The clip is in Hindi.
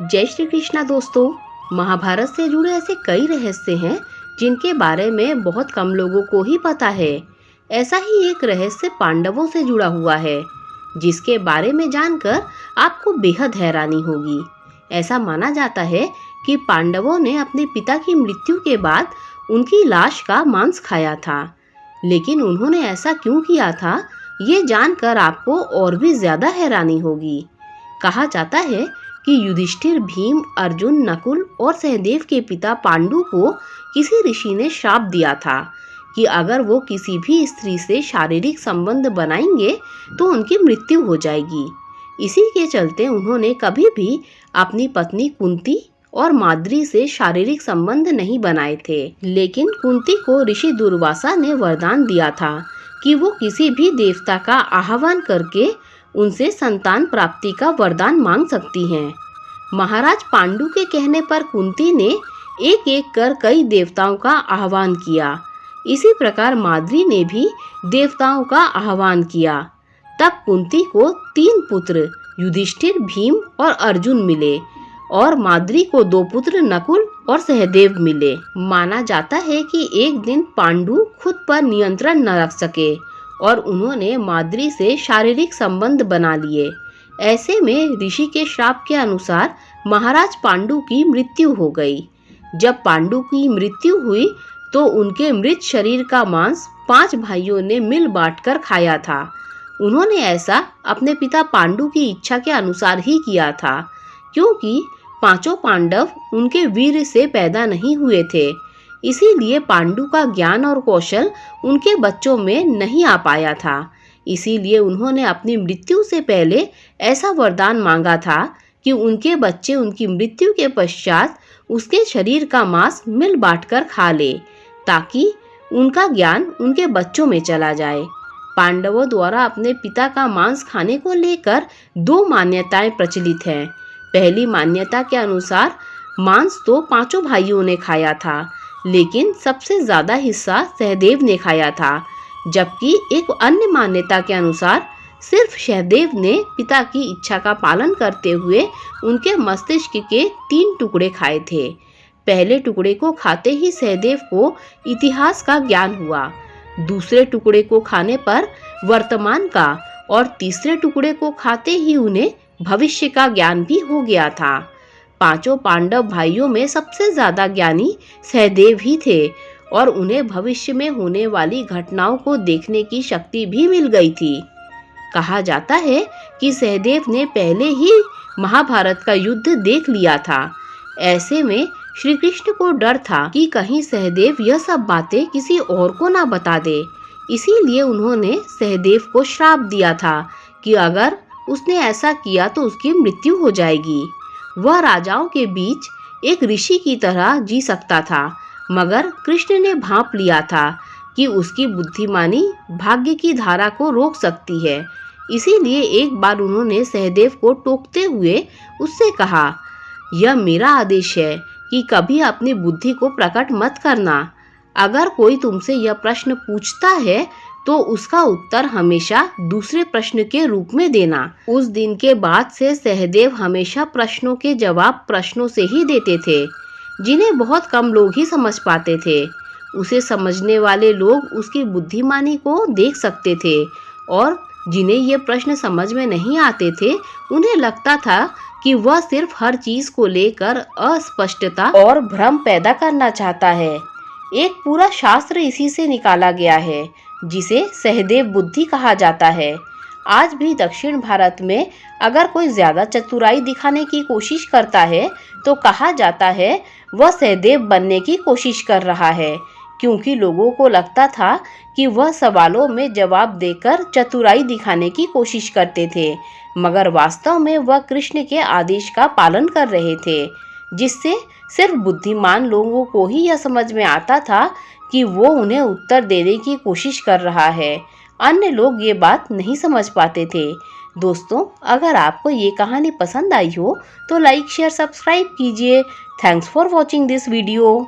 जय श्री कृष्णा दोस्तों। महाभारत से जुड़े ऐसे कई रहस्य हैं जिनके बारे में बहुत कम लोगों को ही पता है। ऐसा ही एक रहस्य पांडवों से जुड़ा हुआ है जिसके बारे में जानकर आपको बेहद हैरानी होगी। ऐसा माना जाता है कि पांडवों ने अपने पिता की मृत्यु के बाद उनकी लाश का मांस खाया था, लेकिन उन्होंने ऐसा क्यों किया था ये जानकर आपको और भी ज्यादा हैरानी होगी। कहा जाता है कि युधिष्ठिर, भीम, अर्जुन, नकुल और सहदेव के पिता पांडु को किसी ऋषि ने श्राप दिया था कि अगर वो किसी भी स्त्री से शारीरिक संबंध बनाएंगे तो उनकी मृत्यु हो जाएगी। इसी के चलते उन्होंने कभी भी अपनी पत्नी कुंती और माद्री से शारीरिक संबंध नहीं बनाए थे। लेकिन कुंती को ऋषि दुर्वासा ने वरदान दिया था कि वो किसी भी देवता का आह्वान करके उनसे संतान प्राप्ति का वरदान मांग सकती हैं। महाराज पांडु के कहने पर कुंती ने एक एक कर कई देवताओं का आह्वान किया। इसी प्रकार माद्री ने भी देवताओं का आह्वान किया। तब कुंती को 3 पुत्र युधिष्ठिर, भीम और अर्जुन मिले और माद्री को 2 पुत्र नकुल और सहदेव मिले। माना जाता है कि एक दिन पांडु खुद पर नियंत्रण न रख सके और उन्होंने माद्री से शारीरिक संबंध बना लिए। ऐसे में ऋषि के श्राप के अनुसार महाराज पांडु की मृत्यु हो गई। जब पांडु की मृत्यु हुई तो उनके मृत शरीर का मांस 5 भाइयों ने मिल बांटकर खाया था। उन्होंने ऐसा अपने पिता पांडु की इच्छा के अनुसार ही किया था, क्योंकि 5 पांडव उनके वीर से पैदा नहीं हुए थे। इसीलिए पांडु का ज्ञान और कौशल उनके बच्चों में नहीं आ पाया था। इसीलिए उन्होंने अपनी मृत्यु से पहले ऐसा वरदान मांगा था कि उनके बच्चे उनकी मृत्यु के पश्चात उसके शरीर का मांस मिल बांटकर खा ले, ताकि उनका ज्ञान उनके बच्चों में चला जाए। पांडवों द्वारा अपने पिता का मांस खाने को लेकर 2 मान्यताएं प्रचलित हैं। पहली मान्यता के अनुसार मांस तो 5 भाइयों ने खाया था, लेकिन सबसे ज्यादा हिस्सा सहदेव ने खाया था। जबकि एक अन्य मान्यता के अनुसार सिर्फ सहदेव ने पिता की इच्छा का पालन करते हुए उनके मस्तिष्क के 3 टुकड़े खाए थे। पहले टुकड़े को खाते ही सहदेव को इतिहास का ज्ञान हुआ, दूसरे टुकड़े को खाने पर वर्तमान का और तीसरे टुकड़े को खाते ही उन्हें भविष्य का ज्ञान भी हो गया था। 5 पांडव भाइयों में सबसे ज्यादा ज्ञानी सहदेव ही थे और उन्हें भविष्य में होने वाली घटनाओं को देखने की शक्ति भी मिल गई थी। कहा जाता है कि सहदेव ने पहले ही महाभारत का युद्ध देख लिया था। ऐसे में श्री कृष्ण को डर था कि कहीं सहदेव यह सब बातें किसी और को ना बता दे। इसीलिए उन्होंने सहदेव को श्राप दिया था कि अगर उसने ऐसा किया तो उसकी मृत्यु हो जाएगी। वह राजाओं के बीच एक ऋषि की तरह जी सकता था, मगर कृष्ण ने भांप लिया था कि उसकी बुद्धिमानी भाग्य की धारा को रोक सकती है। इसीलिए एक बार उन्होंने सहदेव को टोकते हुए उससे कहा, यह मेरा आदेश है कि कभी अपनी बुद्धि को प्रकट मत करना। अगर कोई तुमसे यह प्रश्न पूछता है तो उसका उत्तर हमेशा दूसरे प्रश्न के रूप में देना। उस दिन के बाद से सहदेव हमेशा प्रश्नों के जवाब प्रश्नों से ही देते थे, जिन्हें बहुत कम लोग ही समझ पाते थे। उसे समझने वाले लोग उसकी बुद्धिमानी को देख सकते थे और जिन्हें ये प्रश्न समझ में नहीं आते थे उन्हें लगता था कि वह सिर्फ हर चीज को लेकर अस्पष्टता और भ्रम पैदा करना चाहता है। एक पूरा शास्त्र इसी से निकाला गया है, जिसे सहदेव बुद्धि कहा जाता है। आज भी दक्षिण भारत में अगर कोई ज्यादा चतुराई दिखाने की कोशिश करता है तो कहा जाता है वह सहदेव बनने की कोशिश कर रहा है, क्योंकि लोगों को लगता था कि वह सवालों में जवाब देकर चतुराई दिखाने की कोशिश करते थे, मगर वास्तव में वह कृष्ण के आदेश का पालन कर रहे थे, जिससे सिर्फ बुद्धिमान लोगों को ही यह समझ में आता था कि वो उन्हें उत्तर देने की कोशिश कर रहा है। अन्य लोग ये बात नहीं समझ पाते थे। दोस्तों, अगर आपको ये कहानी पसंद आई हो तो लाइक, शेयर, सब्सक्राइब कीजिए। Thanks for watching this video.